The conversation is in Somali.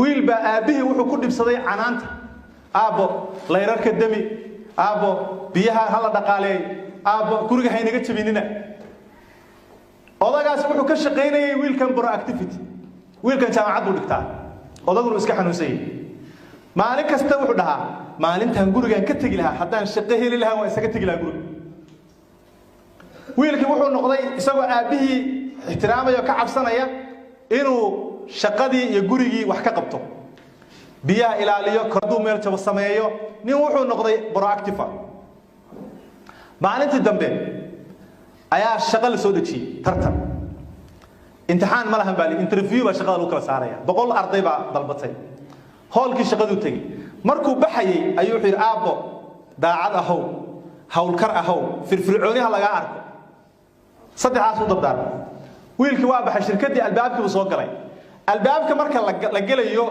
wiil baa aabihii wuxuu ku dhibsaday canaanta aabo layrarka dami aabo biyaha hala dhaqaaleey aabo guriga haynaga jabinina odagaas wuxuu ka shaqeynayay wiilkan proactivity wiilkan jaamacad uu dhigtaa odaguna iska xanuunsay maalin kasta wuxuu dhahaa maalintan gurigan ka tagi lahaa haddaan shaqo heli lahaa waa isaga tagi lahaa guriga wiilkii wuxuu noqday isagoo aabihii ixtiraamayo ka cabsanaya inuu shaqadii iyo gurigii wax ka qabto biyaha ilaaliyo korduu meel jabo sameeyo nin wuxuu noqday proactive maalintii dambe ayaa shaqo la soo dajiyay tartan imtixaan ma lahan baali interview ba shaqada lagu kala saaraya 100 arday baa dalbatay hawlkii shaqadu tagay markuu baxayay ayuu xir aabo daacad ahow hawlkar ahow firfircooniha laga arko saddexaas u dabdar wiilkii waa baxay shirkadii albaabkii soo galay albaabka marka la galayo